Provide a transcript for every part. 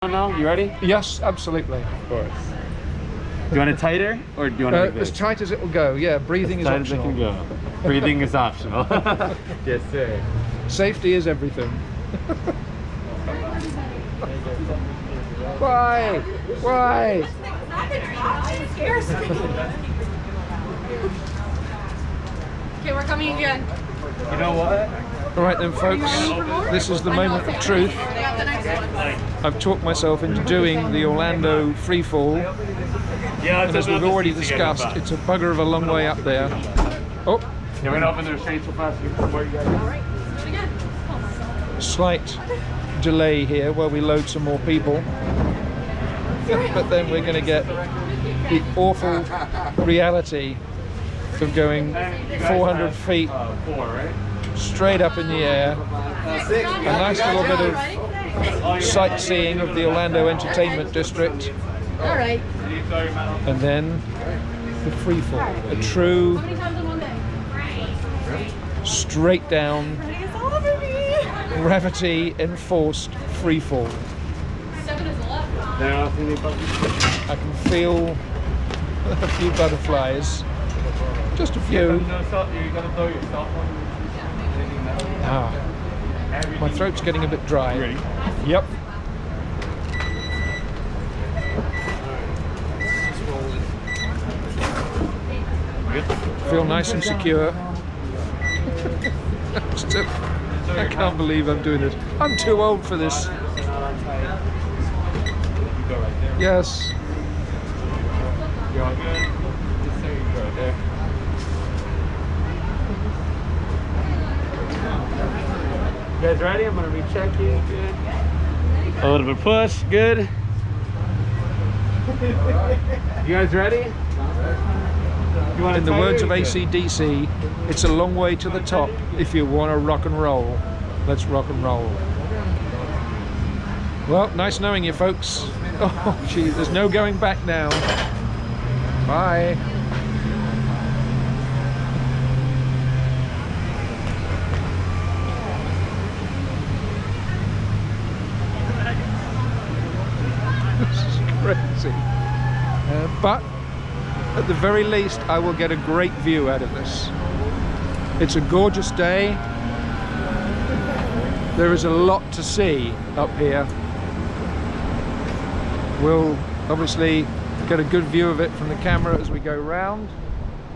now? You ready? Yes, absolutely. Of course. Do you want it tighter or do you want it as tight as it will go? Yeah, breathing is optional. As tight as it can go. Breathing is optional. Yes, sir. Safety is everything. Why? Why? Okay, we're coming again. You know what? All right then, folks. This is the moment of truth. I've talked myself into doing the Orlando FreeFall, and as we've already discussed, it's a bugger of a long way up there. Oh, Yeah, we're gonna open the restraints so fast. Slight delay here while we load some more people, but then we're going to get the awful reality of going 400 feet straight up in the air. A nice little bit of sightseeing of the Orlando Entertainment District. All right. And then the free fall. A true straight down, gravity enforced free fall. I can feel a few butterflies. Just a few. Ah, my throat's getting a bit dry. Ready? Yep. Feel nice and secure. Still, I can't believe I'm doing this. I'm too old for this. Yes. You guys ready? I'm gonna recheck you. Good. A little bit push. Good. You guys ready? You want In the words of AC/DC, it's a long way to the top if you want to rock and roll. Let's rock and roll. Well, nice knowing you, folks. Oh, gee, there's no going back now. Bye. This is crazy. But at the very least, I will get a great view out of this. It's a gorgeous day. There is a lot to see up here. We'll obviously get a good view of it from the camera as we go round.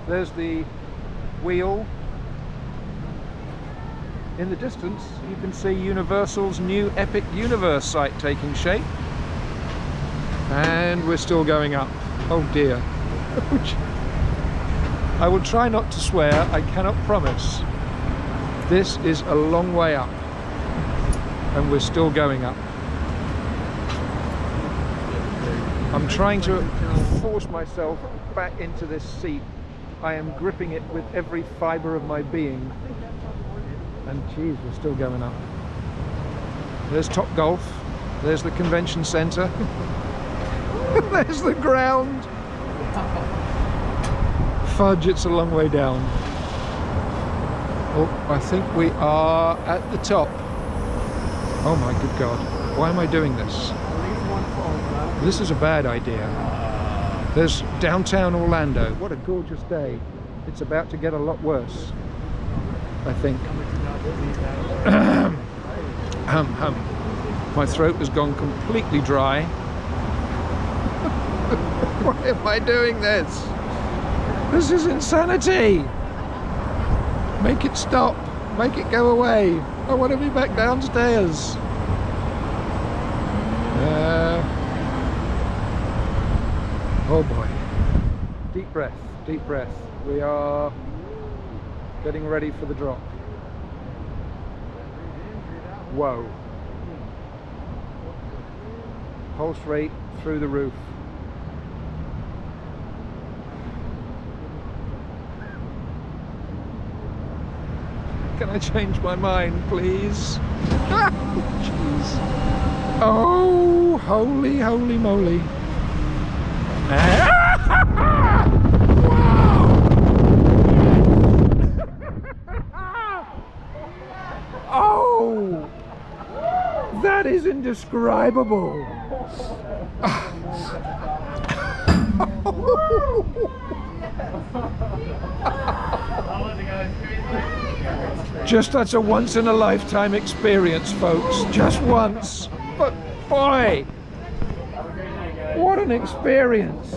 There's the wheel. In the distance, you can see Universal's new Epic Universe site taking shape. And we're still going up. Oh dear. I will try not to swear, I cannot promise. This is a long way up, and we're still going up. I'm trying to force myself back into this seat. I am gripping it with every fibre of my being. And geez, we're still going up. There's Top Golf, there's the convention centre, there's the ground. Fudge, it's a long way down. Oh, I think we are at the top. Oh my good God, why am I doing this? This is a bad idea. There's downtown Orlando. What a gorgeous day. It's about to get a lot worse, I think. My throat has gone completely dry. Why am I doing this? This is insanity! Make it stop. Make it go away. I want to be back downstairs. Oh boy. Deep breath, deep breath. We are getting ready for the drop. Whoa. Pulse rate through the roof. Can I change my mind, please? Jeez. Oh, holy, holy moly. Oh, that is indescribable. Just that's a once in a lifetime experience, folks. Just once. But boy, what an experience.